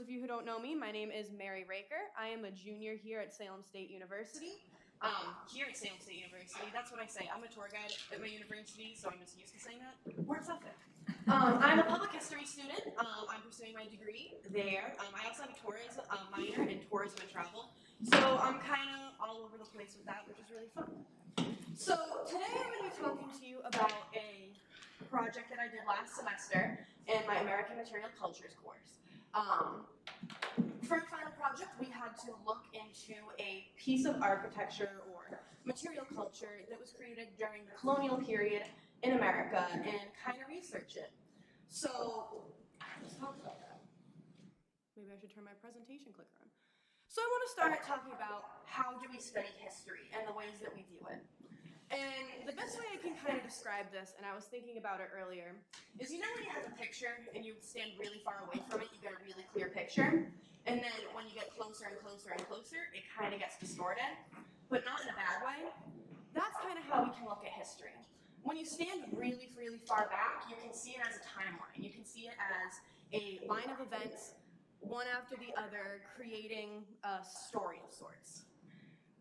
of you who don't know me, my name is Mary Raker. I am a junior here at Salem State University. Here at Salem State University, that's what I say. I'm a tour guide at my university, so I'm just used to saying that. Where's that fit? I'm a public history student. I'm pursuing my degree there. I also have a tourism minor in tourism and travel. So I'm kind of all over the place with that, which is really fun. So today I'm going to be talking to you about a project that I did last semester in my American Material Cultures course. For our final project, we had to look into a piece of architecture or material culture that was created during the colonial period in America and kind of research it. So let's talk about that. Maybe I should turn my presentation clicker on. So I want to start talking about how do we study history and the ways that we view it. And the best way I can kind of describe this, and I was thinking about it earlier, is you know when you have a picture and you stand really far away from it, you get a really clear picture, and then when you get closer and closer and closer, it kind of gets distorted, but not in a bad way. That's kind of how we can look at history. When you stand really, really far back, you can see it as a timeline. You can see it as a line of events, one after the other, creating a story of sorts.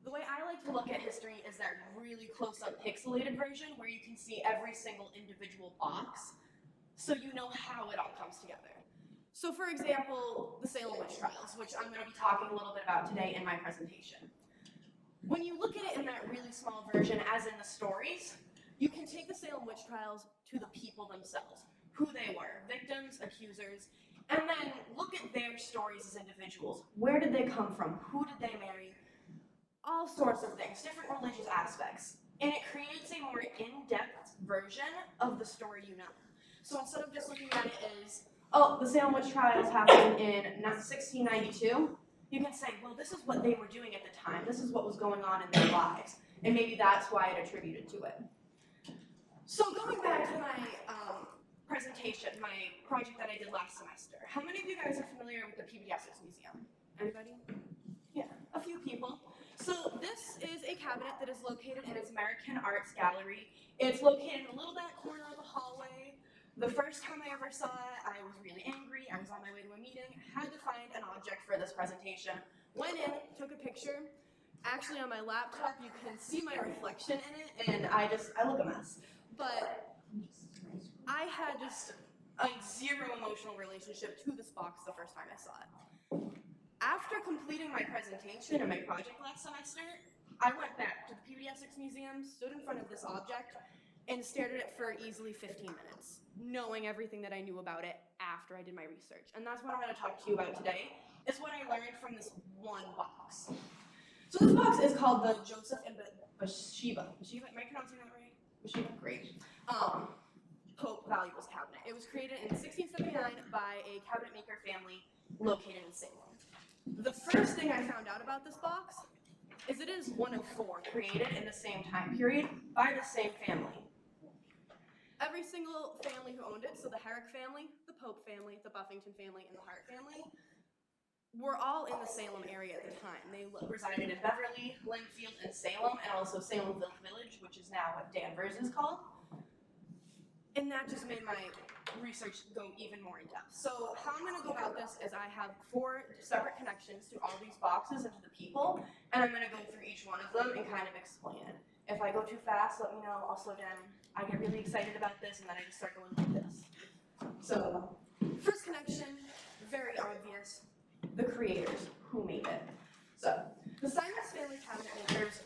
The way I like to look at history is that really close-up pixelated version where you can see every single individual box so you know how it all comes together. So for example, the Salem Witch Trails, which I'm going to be talking a little bit about today in my presentation. When you look at it in that really small version, as in the stories, you can take the Salem Witch Trials to the people themselves, who they were, victims, accusers, and then look at their stories as individuals. Where did they come from? Who did they marry? All sorts of things, different religious aspects. And it creates a more in-depth version of the story you know. So instead of just looking at it as, oh, the Salem Witch Trials happened in 1692, you can say, well, this is what they were doing at the time. This is what was going on in their lives. And maybe that's why it attributed to it. So going back to my presentation, my project that I did last semester, how many of you guys are familiar with the Pediatrics Museum? Anybody? Yeah, a few people. So this is a cabinet that is located in its American Arts Gallery. It's located in a little back corner of the hallway. The first time I ever saw it, I was really angry. I was on my way to a meeting, had to find an object for this presentation. Went in, took a picture. Actually on my laptop, you can see my reflection in it, and I look a mess. But I had just a zero emotional relationship to this box the first time I saw it. After completing my presentation and my project last semester, I went back to the Pediatrics Museum, stood in front of this object, and stared at it for easily 15 minutes, knowing everything that I knew about it after I did my research. And that's what I'm going to talk to you about today, is what I learned from this one box. So this box is called the Joseph and Bathsheba. Bathsheba, am I pronouncing that right? Bathsheba, great. Pope Valuables Cabinet. It was created in 1679 by a cabinet maker family located in Salem. The first thing I found out about this box is it is one of 4 created in the same time period by the same family. Every single family who owned it, so the Herrick family, the Pope family, the Buffington family, and the Hart family, were all in the Salem area at the time. They resided in Beverly, Linfield, and Salem, and also Salemville Village, which is now what Danvers is called. And that just made my research go even more in depth. So how I'm going to go about this is I have 4 separate connections to all these boxes and to the people, and I'm going to go through each one of them and kind of explain it. If I go too fast, let me know, I'll slow down. I get really excited about this, and then I just start going like this. So first connection, very obvious, the creators, who made it. So the Simons family cabinet makers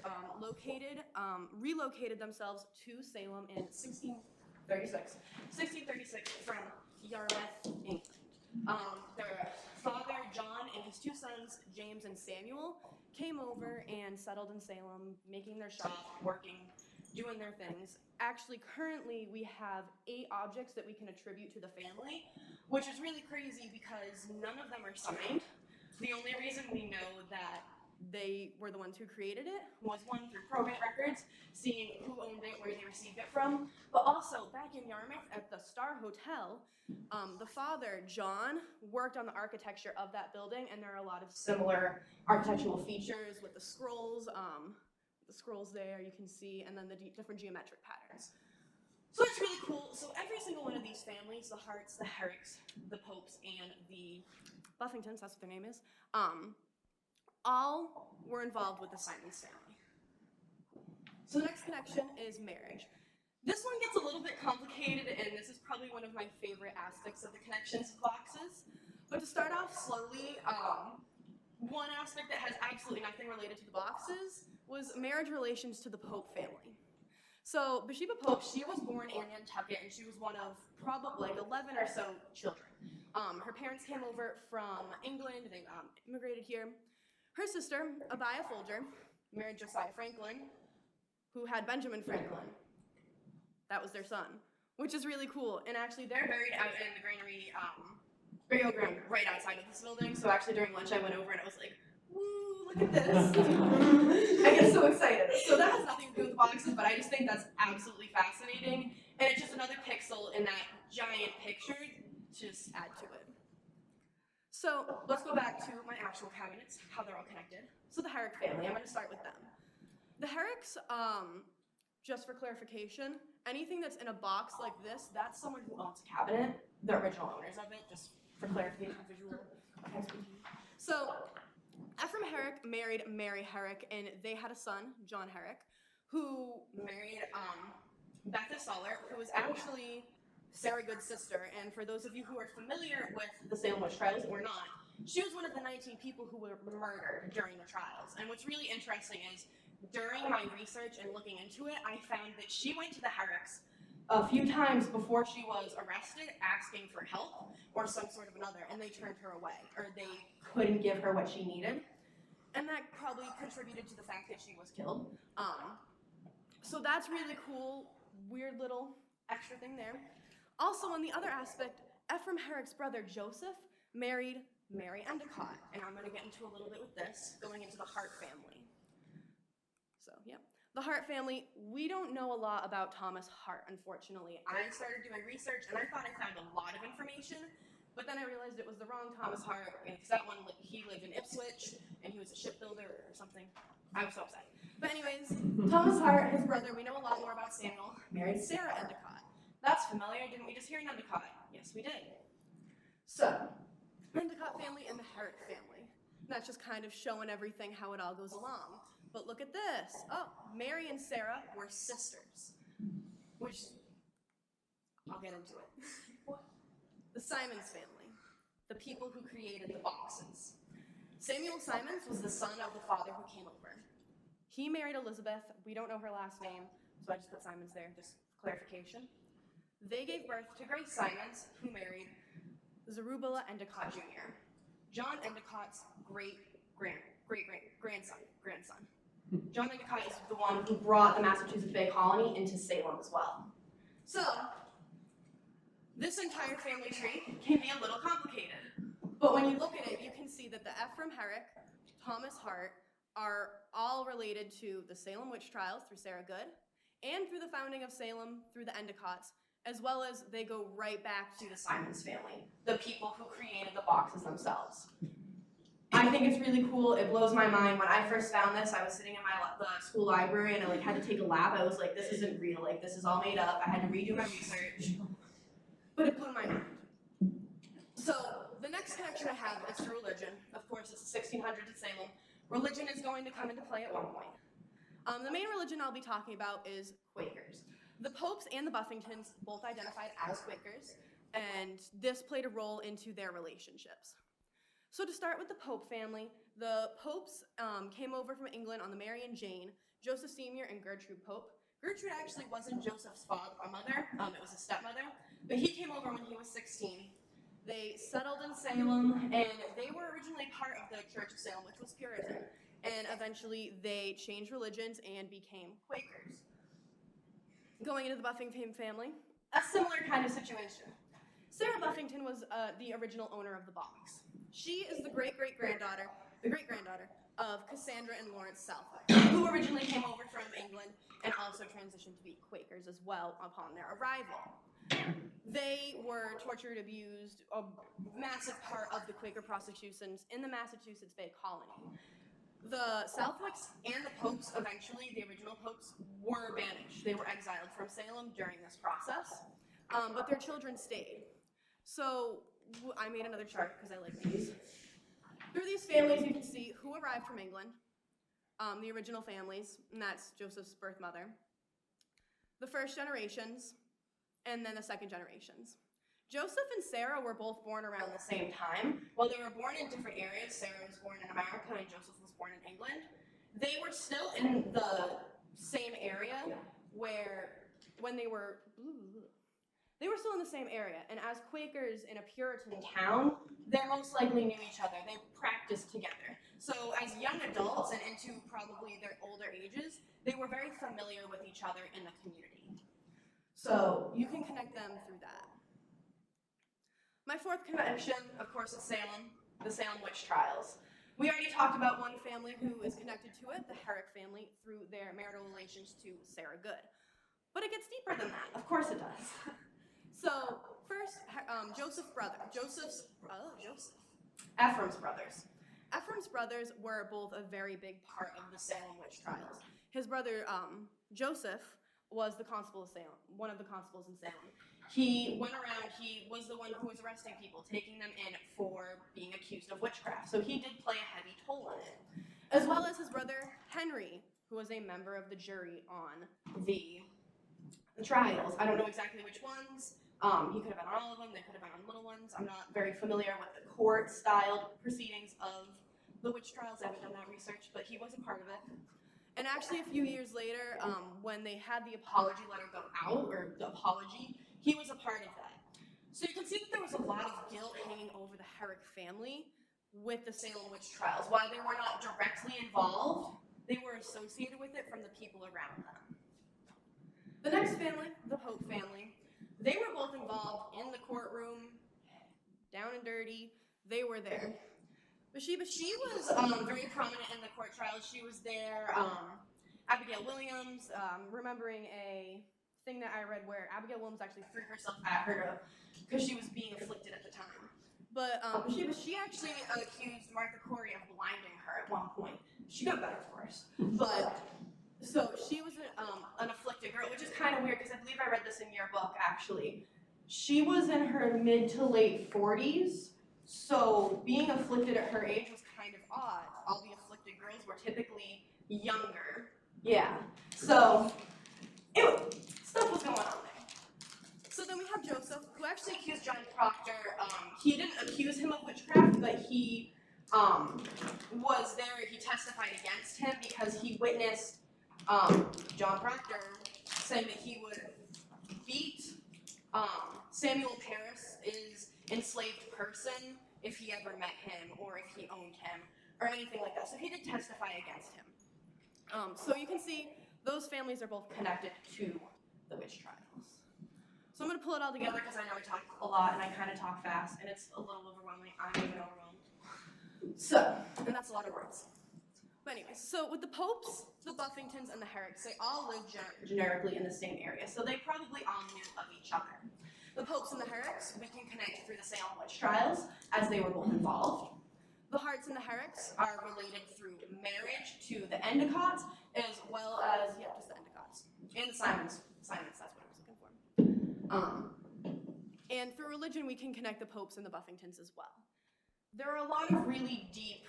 relocated themselves to Salem in 1636 from Yarmouth, England. Their father, John, and his 2 sons, James and Samuel, came over and settled in Salem, making their shop, working, doing their things. Actually, currently, we have 8 objects that we can attribute to the family, which is really crazy because none of them are signed. The only reason we know that they were the ones who created it was one through probate records, seeing who owned it, where they received it from, but also back in Yarmouth at the Star Hotel, the father, John, worked on the architecture of that building, and there are a lot of similar architectural features with the scrolls there you can see, and then the different geometric patterns. So that's really cool. So every single one of these families, the Harts, the Herricks, the Popes, and the Buffingtons, that's what their name is, all were involved with the Simons family. So the next connection is marriage. This one gets a little bit complicated, and this is probably one of my favorite aspects of the connections boxes. But to start off slowly, one aspect that has absolutely nothing related to the boxes was marriage relations to the Pope family. So Bathsheba Pope, she was born in Nantucket, and she was one of probably like 11 or so children. Her parents came over from England, they immigrated here. Her sister, Abiah Folger, married Josiah Franklin, who had Benjamin Franklin. That was their son, which is really cool. And actually, they're buried out in the granary, burial ground right outside of this building. So actually, during lunch, I went over and I was like, woo, look at this. I get so excited. So that has nothing to do with the boxes, but I just think that's absolutely fascinating. And it's just another pixel in that giant picture to just add to it. So let's go back to my actual cabinets, how they're all connected. So the Herrick family, I'm going to start with them. The Herricks, just for clarification, anything that's in a box like this, that's someone who owns a cabinet, the original owners of it, just for clarification, visual expertise. So Ephraim Herrick married Mary Herrick, and they had a son, John Herrick, who married Bethia Soller, who was actually Sarah Good's sister. And for those of you who are familiar with the Salem Witch Trails or not, she was one of the 19 people who were murdered during the trials. And what's really interesting is, during my research and looking into it, I found that she went to the Herricks a few times before she was arrested asking for help or some sort of another, and they turned her away, or they couldn't give her what she needed. And that probably contributed to the fact that she was killed. So that's really cool, weird little extra thing there. Also, on the other aspect, Ephraim Herrick's brother Joseph married Mary Endicott, and I'm going to get into a little bit with this, going into the Hart family. So, yeah. The Hart family, we don't know a lot about Thomas Hart, unfortunately. I started doing research, and I thought I found a lot of information, but then I realized it was the wrong Thomas Hart, because that one, he lived in Ipswich, and he was a shipbuilder or something. I was so upset. But anyways, Thomas Hart, his brother, we know a lot more about Samuel, married Sarah Endicott. That's familiar, didn't we just hear an Endicott? Yes, we did. So, Endicott family and the Hart family. That's just kind of showing everything, how it all goes along. But look at this. Oh, Mary and Sarah were sisters, which I'll get into it. The Simons family, the people who created the boxes. Samuel Simons was the son of the father who came over. He married Elizabeth. We don't know her last name, so I just put Simons there, just clarification. They gave birth to Grace Simons, who married Zerubbabel Endicott Jr., John Endicott's grandson. John Endicott is the one who brought the Massachusetts Bay Colony into Salem as well. So, this entire family tree can be a little complicated. But when you look at it, you can see that the Ephraim Herrick, Thomas Hart, are all related to the Salem Witch Trials through Sarah Good, and through the founding of Salem through the Endicotts, as well as they go right back to the Simons family, the people who created the boxes themselves. I think it's really cool. It blows my mind. When I first found this, I was sitting in the school library and I had to take a lab. I was like, this isn't real. Like, this is all made up. I had to redo my research. But it blew my mind. So the next connection I have is to religion. Of course, it's the 1600s at Salem. Religion is going to come into play at one point. The main religion I'll be talking about is Quakers. The Popes and the Buffingtons both identified as Quakers, and this played a role into their relationships. So to start with the Pope family, the Popes came over from England on the Mary and Jane, Joseph Sr. and Gertrude Pope. Gertrude actually wasn't Joseph's mother, it was his stepmother, but he came over when he was 16. They settled in Salem, and they were originally part of the Church of Salem, which was Puritan, and eventually they changed religions and became Quakers. Going into the Buffington family, a similar kind of situation. Sarah Buffington was the original owner of the box. She is the great-granddaughter of Cassandra and Lawrence Southwick, who originally came over from England and also transitioned to be Quakers as well upon their arrival. They were tortured, abused, a massive part of the Quaker Prosecutions in the Massachusetts Bay Colony. The Southwicks and the Popes, eventually, the original Popes, were banished. They were exiled from Salem during this process, but their children stayed. So I made another chart because I like these. Through these families, you can see who arrived from England, the original families, and that's Joseph's birth mother, the first generations, and then the second generations. Joseph and Sarah were both born around the same time. While they were born in different areas, Sarah was born in America and Joseph was born in England, they were still in the same area when they were still in the same area. And as Quakers in a Puritan town, they most likely knew each other. They practiced together. So as young adults and into probably their older ages, they were very familiar with each other in the community. So you can connect them through that. My fourth connection, of course, is Salem, the Salem Witch Trials. We already talked about one family who is connected to it, the Herrick family, through their marital relations to Sarah Good. But it gets deeper than that. Of course it does. So first, Ephraim's brothers. Ephraim's brothers were both a very big part of the Salem Witch Trials. His brother, Joseph, was the constable of Salem, one of the constables in Salem. He went around, he was the one who was arresting people, taking them in for being accused of witchcraft. So he did play a heavy toll on it. As well as his brother, Henry, who was a member of the jury on the trials. I don't know exactly which ones. He could have been on all of them, they could have been on little ones. I'm not very familiar with the court-styled proceedings of the witch trials. I haven't done that research, but he was a part of it. And actually, a few years later, when they had the apology letter go out, or the apology, he was a part of that. So you can see that there was a lot of guilt hanging over the Herrick family with the Salem Witch Trials. While they were not directly involved, they were associated with it from the people around them. The next family, the Pope family, they were both involved in the courtroom, down and dirty. They were there. Bathsheba, she was very prominent in the court trials. She was there. Abigail Williams, remembering a thing that I read where Abigail Williams actually threw herself at her because she was being afflicted at the time. But Bathsheba, she actually accused Martha Corey of blinding her at one point. She got better, of course. But so she was an afflicted girl, which is kind of weird because I believe I read this in your book, actually. She was in her mid to late 40s, so being afflicted at her age was kind of odd. All the afflicted girls were typically younger. Yeah, so stuff was going on there. So then we have Joseph, who actually accused John Proctor. He didn't accuse him of witchcraft, but he was there. He testified against him because he witnessed John Proctor saying that he would beat Samuel Parris' enslaved person if he ever met him or if he owned him or anything like that. So he did testify against him. So you can see those families are both connected to the witch trials. So I'm going to pull it all together because I know I talk a lot and I kind of talk fast and it's a little overwhelming. I'm even overwhelmed. So, and that's a lot of words. But anyways, so with the Popes, the Buffingtons, and the Herricks, they all lived generically in the same area, so they probably all knew of each other. The Popes and the Herricks, we can connect through the Salem Witch Trials, as they were both involved. The Harts and the Herricks are related through marriage to the Endicotts, as well as, just the Endicotts. And the Simons. That's what I was looking for. And through religion, we can connect the Popes and the Buffingtons as well. There are a lot of really deep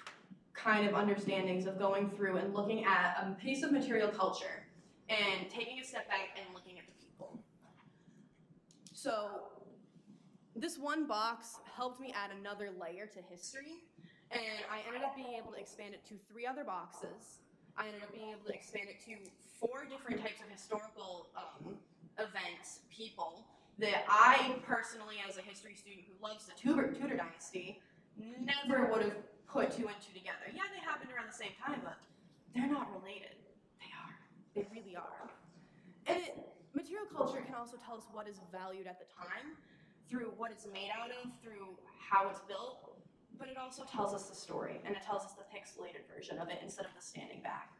kind of understandings of going through and looking at a piece of material culture and taking a step back and looking at the people. So this one box helped me add another layer to history, and I ended up being able to expand it to 3 other boxes. I ended up being able to expand it to 4 different types of historical events, people, that I personally, as a history student who loves the Tudor Dynasty, never would have put 2 and 2 together. Yeah, they happened around the same time, but they're not related. They are. They really are. And material culture can also tell us what is valued at the time, through what it's made out of, through how it's built, but it also tells us the story, and it tells us the pixelated version of it instead of the standing back.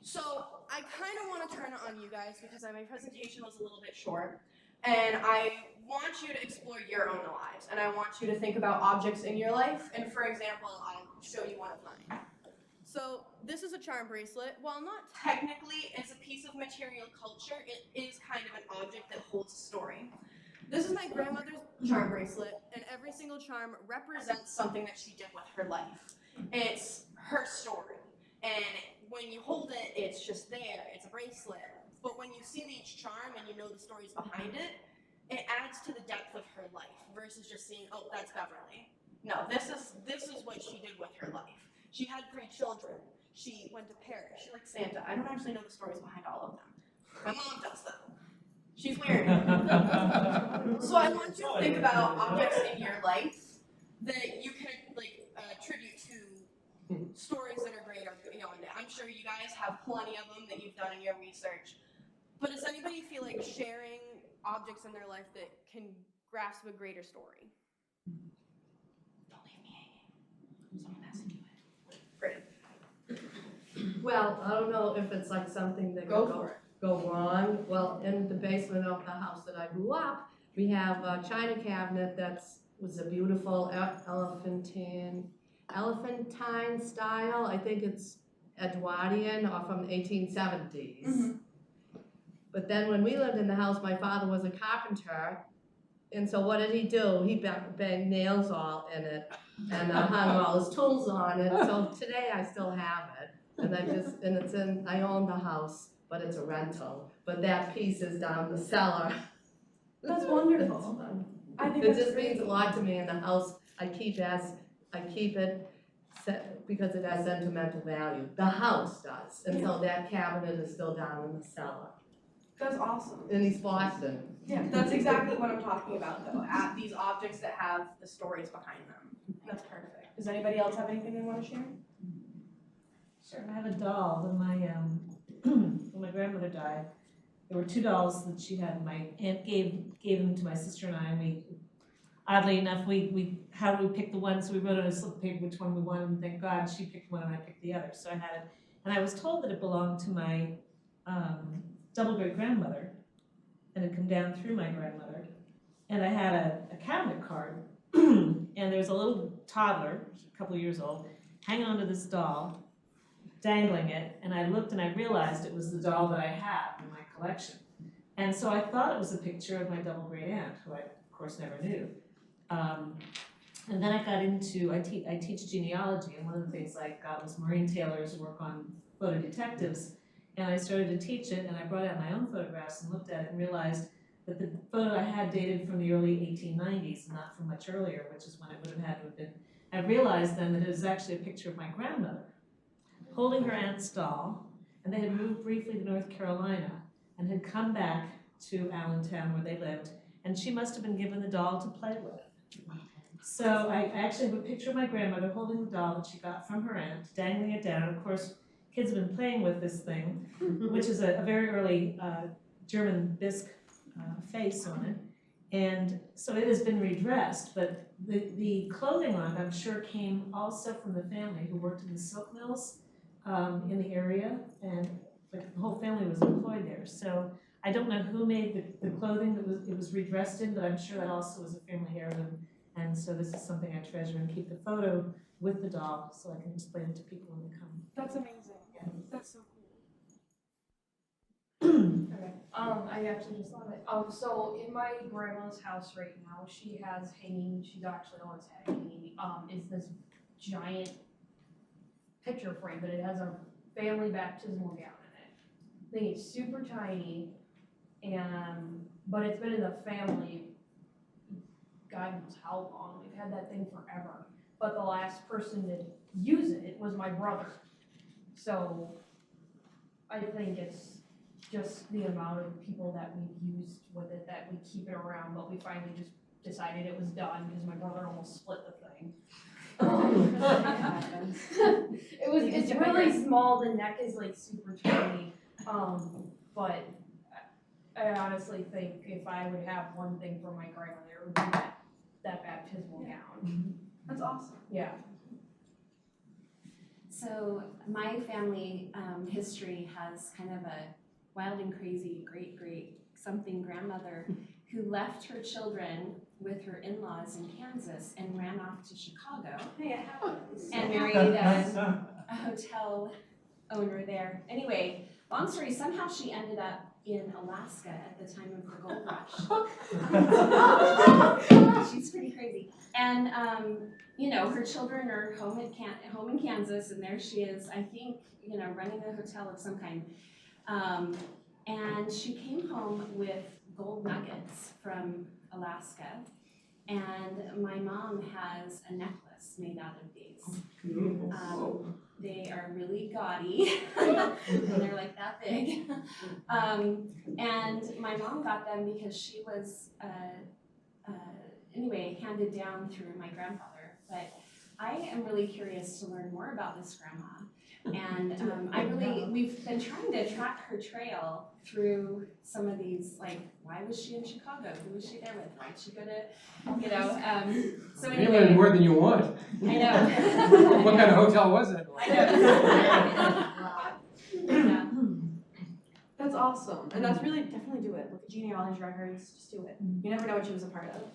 So I kind of want to turn it on you guys because my presentation was a little bit short. And I want you to explore your own lives, and I want you to think about objects in your life. And for example, I'll show you one of mine. So this is a charm bracelet. While not technically as a piece of material culture, it is kind of an object that holds a story. This is my grandmother's charm bracelet, and every single charm represents something that she did with her life. It's her story, and when you hold it, it's just there, it's a bracelet. But when you see each charm and you know the stories behind it, it adds to the depth of her life versus just seeing, oh, that's Beverly. No, this is what she did with her life. She had 3 children. She went to Paris. She liked Santa. I don't actually know the stories behind all of them. My mom does, though. She's weird. So I want you to think about objects in your life that you can attribute to stories that are great or beyond it. I'm sure you guys have plenty of them that you've done in your research. But does anybody feel like sharing objects in their life that can grasp a greater story? Don't leave me hanging. Someone has to do it. Great. Well, I don't know if it's like something that Go wrong. Well, in the basement of the house that I grew up, we have a china cabinet was a beautiful elephantine style. I think it's Edwardian or from the 1870s. Mm-hmm. But then when we lived in the house, my father was a carpenter, and so what did he do? He banged nails all in it and hung all his tools on it. So today I still have it, and I own the house, but it's a rental. But that piece is down the cellar. That's wonderful. I think it just means a lot to me in the house. I keep it because it has sentimental value. The house does, and so that cabinet is still down in the cellar. That's awesome. In East Boston. Yeah, that's exactly what I'm talking about, though. At these objects that have the stories behind them. That's perfect. Does anybody else have anything they want to share? Sure. I have a doll. When my grandmother died, there were 2 dolls that she had. My aunt gave them to my sister and I. And we, oddly enough, how did we pick the one? So we wrote on a slip of paper which one we wanted, and thank God she picked one and I picked the other. So I had it, and I was told that it belonged to my double great grandmother, and it come down through my grandmother. And I had a cabinet card, and there was a little toddler, a couple of years old, hanging onto this doll, dangling it, and I looked and I realized it was the doll that I have in my collection. And so I thought it was a picture of my double great aunt, who I of course never knew. And then I got into, I teach genealogy, and one of the things I got was Maureen Taylor's work on photo detectives. And I started to teach it, and I brought out my own photographs and looked at it and realized that the photo I had dated from the early 1890s, not from much earlier, which is when it would have had to have been. I realized then that it was actually a picture of my grandmother holding her aunt's doll, and they had moved briefly to North Carolina and had come back to Allentown where they lived, and she must have been given the doll to play with. So I actually have a picture of my grandmother holding the doll that she got from her aunt, dangling it down. Of course, kids have been playing with this thing, which is a very early German bisque face on it. And so it has been redressed, but the clothing on it, I'm sure, came also from the family who worked in the silk mills in the area, and the whole family was employed there. So I don't know who made the clothing that it was redressed in, but I'm sure that also was a family heirloom. And so this is something I treasure and keep the photo with the doll so I can explain it to people when they come. That's amazing. Yeah. That's so cool. Okay. I actually just thought of it. So in my grandma's house right now, she has hanging, she's actually always had hanging, is this giant picture frame, but it has a family baptismal gown in it. I think it's super tiny, but it's been in the family, God knows how long. We've had that thing forever. But the last person to use it was my brother. So I think it's just the amount of people that we've used with it that we keep it around, but we finally just decided it was done because my brother almost split the thing. It's really small, the neck is like super tiny, but I honestly think if I would have one thing for my grandmother, it would be that baptismal gown. That's awesome. Yeah. So my family history has kind of a wild and crazy great something grandmother who left her children with her in-laws in Kansas and ran off to Chicago and married a hotel owner there. Anyway, long story, somehow she ended up in Alaska at the time of the gold rush. She's pretty crazy. And, you know, her children are home in Kansas, and there she is, I think, you know, running a hotel of some kind. And she came home with gold nuggets from Alaska. And my mom has a necklace made out of these. They are really gaudy, and they're like that big. And my mom got them because she was, anyway, handed down through my grandfather. But I am really curious to learn more about this grandma. And we've been trying to track her trail through some of these, like, why was she in Chicago? Who was she there with? Why did she go to, you know, so anyway. You learn more than you want. I know. What kind of hotel was it? I know. Yeah. That's awesome. And that's really, definitely do it. Look at genealogy records, just do it. You never know what she was a part of.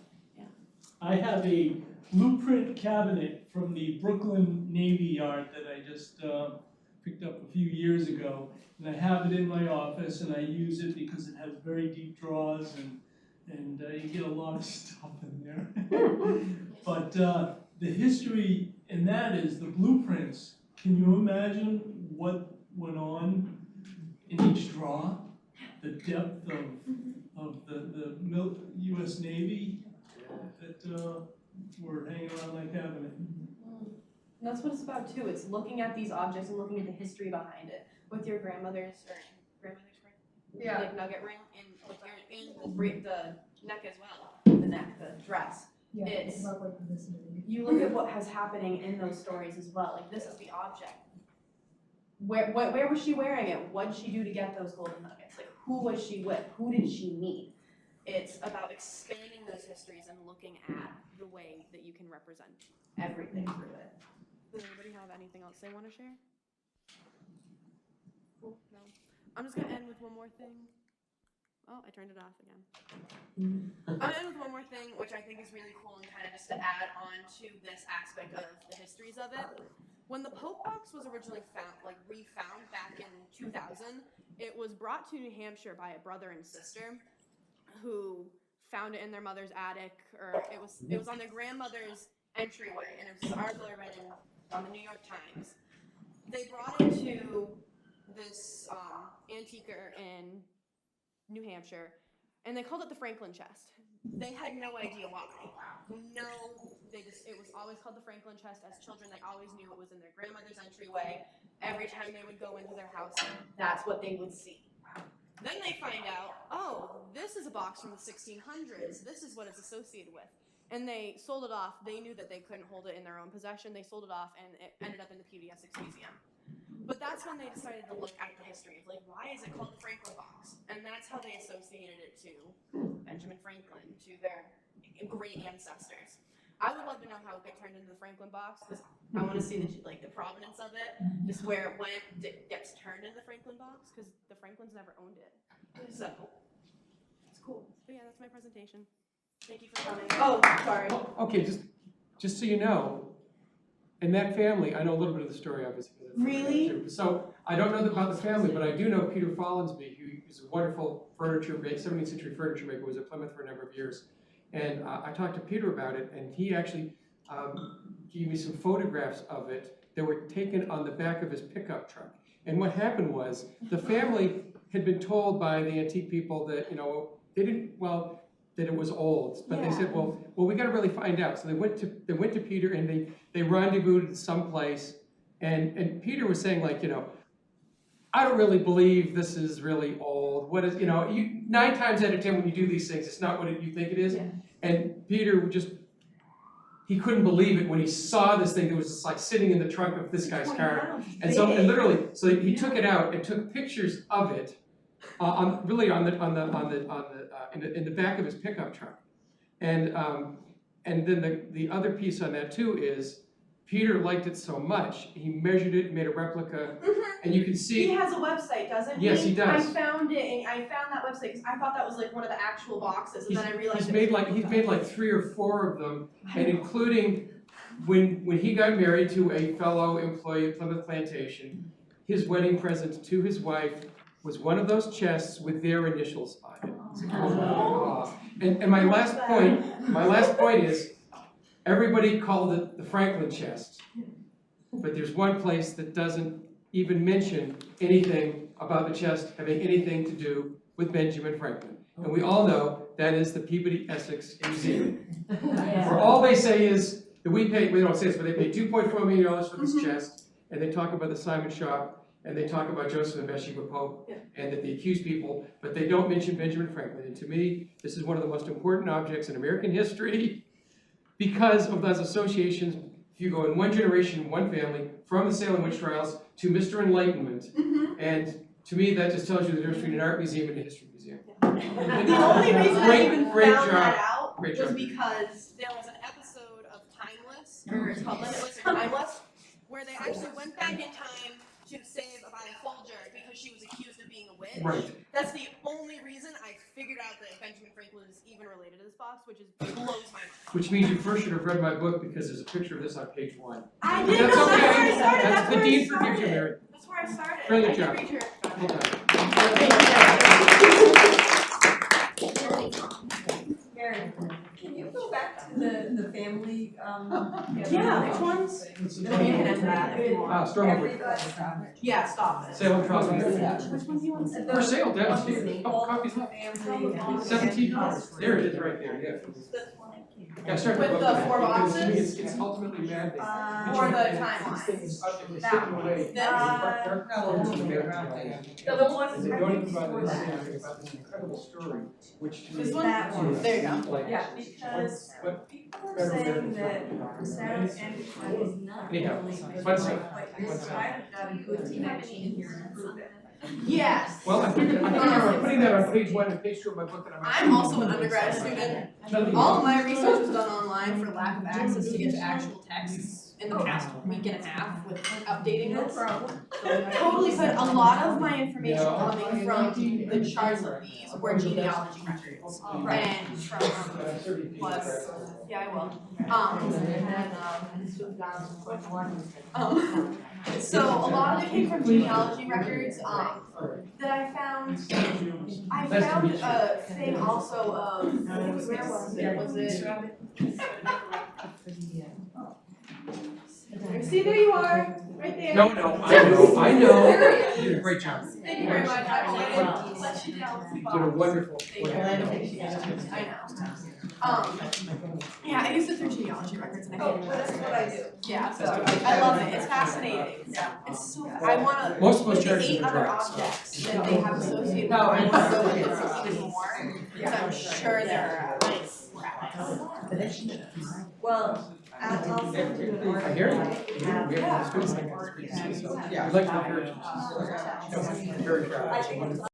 I have a blueprint cabinet from the Brooklyn Navy Yard that I just picked up a few years ago. And I have it in my office, and I use it because it has very deep drawers, and you get a lot of stuff in there. But the history in that is the blueprints. Can you imagine what went on in each drawer? The depth of the U.S. Navy that were hanging around my cabinet. And that's what it's about too. It's looking at these objects and looking at the history behind it. With your grandmother's ring, like nugget ring, and with your the neck as well, the neck, the dress. Yeah, It's not like this movie. you look at what has happening in those stories as well. Like this is the object. Where was she wearing it? What did she do to get those golden nuggets? Like who was she with? Who did she meet? It's about expanding those histories and looking at the way that you can represent everything through it. Does anybody have anything else they want to share? Cool. No. I'm just gonna end with one more thing. Oh, I turned it off again. I'm gonna end with one more thing, which I think is really cool and kind of just to add on to this aspect of the histories of it. When the Pope box was originally refound back in 2000, it was brought to New Hampshire by a brother and sister who found it in their mother's attic, or it was on their grandmother's entryway, and it was an article I read on the New York Times. They brought it to this antiquer in New Hampshire, and they called it the Franklin chest. They had no idea why. It was always called the Franklin chest. As children, they always knew it was in their grandmother's entryway. Every time they would go into their house, that's what they would see. Then they find out, oh, this is a box from the 1600s. This is what it's associated with. And they sold it off. They knew that they couldn't hold it in their own possession. They sold it off, and it ended up in the PBS Essex Museum. But that's when they decided to look at the history of, like, why is it called the Franklin box? And that's how they associated it to Benjamin Franklin, to their great ancestors. I would love to know how it got turned into the Franklin box, because I want to see the provenance of it, just where when it gets turned into the Franklin box, because the Franklins never owned it. So it's cool. But yeah, that's my presentation. Thank you for coming. Oh, sorry. Okay, just so you know, in that family, I know a little bit of the story, obviously. Really? So I don't know about the family, but I do know Peter Follansbee, who is a wonderful 17th century furniture maker, who was at Plymouth for a number of years. And I talked to Peter about it, and he actually gave me some photographs of it that were taken on the back of his pickup truck. And what happened was, the family had been told by the antique people that, you know, that it was old. But they said, well, we got to really find out. So they went to Peter, and they rendezvoused someplace. And Peter was saying, like, you know, I don't really believe this is really old. What is, you know, 9 times out of 10 when you do these things, it's not what you think it is. Yeah. And Peter he couldn't believe it when he saw this thing that was just like sitting in the trunk of this guy's car. And so, he took it out and took pictures of it, in the back of his pickup truck. And then the other piece on that too is, Peter liked it so much, he measured it, made a replica, and you can see. He has a website, doesn't he? Yes, he does. I found it, and I found that website because I thought that was like one of the actual boxes, and then I realized he's made like 3 or 4 of them, and including when he got married to a fellow employee at Plymouth Plantation, his wedding present to his wife was one of those chests with their initials on it. And my last point is, everybody called it the Franklin chest, but there's one place that doesn't even mention anything about the chest having anything to do with Benjamin Franklin. And we all know that is the Peabody Essex Museum. Where all they say is that we don't say this, but they paid $2.4 million for this chest, and they talk about the Simon shop, and they talk about Joseph and Bathsheba Pope, and that they accuse people, but they don't mention Benjamin Franklin. And to me, this is one of the most important objects in American history because of those associations. If you go in one generation, one family, from the Salem Witch Trials to Mr. Enlightenment, and to me, that just tells you the difference between an art museum and a history museum. The only reason I even found that out Great was job. because there was an episode of Timeless, or it's called Limitless or Timeless, where they actually went back in time to save Abaya Folger because she was accused of being a witch. Right. That's the only reason I figured out that Benjamin Franklin is even related to this box, which blows my mind. Which means you first should have read my book because there's a picture of this on page 1. I But didn't that's know okay. that's where I started. That's the where I dean forgives you, started. Mary. That's where I started. Brilliant I job. can read your Well done. Mary, can you go back to the family, Yeah, which ones? This is You can enter that if you want. Stormwood. Yeah, stop it. Salem Trials. Which ones do you want to see? For sale downstairs. Oh, copies left. $17. There it is, right there. Yeah. Yeah, start With book the with 4 that, because to me, boxes? it's ultimately mandate. Or the timelines? The one, And they don't even bother to say anything about this incredible story, which to me. This one? That one. is There you go. like, Yeah, because what people are better saying American that story? Sarah and is not Anyhow, really. fun stuff. Like, this side of that good connection here to prove it. Yes. Well, I think I'm putting that on page 1 and page 2 of my book that I'm. I'm also an undergrad student. All of my research was done online for lack of access to get to actual texts in the past week and a half with updating this. Totally, but a lot of my information coming from the charts of these were genealogy records. And from plus, yeah, I will. So a lot of it came from genealogy records that I found. I found a thing also of, where was it? Was it? See, there you are, right there. No, I know. You did a great job. Thank you very much. I wanted to let you know. You did a wonderful. I know. Yeah, I used it through genealogy records and I Oh, can't well, that's what I do. Yeah, I love it. It's fascinating. It's so. I want to. Most of those The charts 8 are other drugs. objects that they have associated. No, I want to go into even more because I'm sure there are Well, I'll send you an I hear you. article. We have students like this. Yeah. We'd like to encourage you. Very proud. I think it's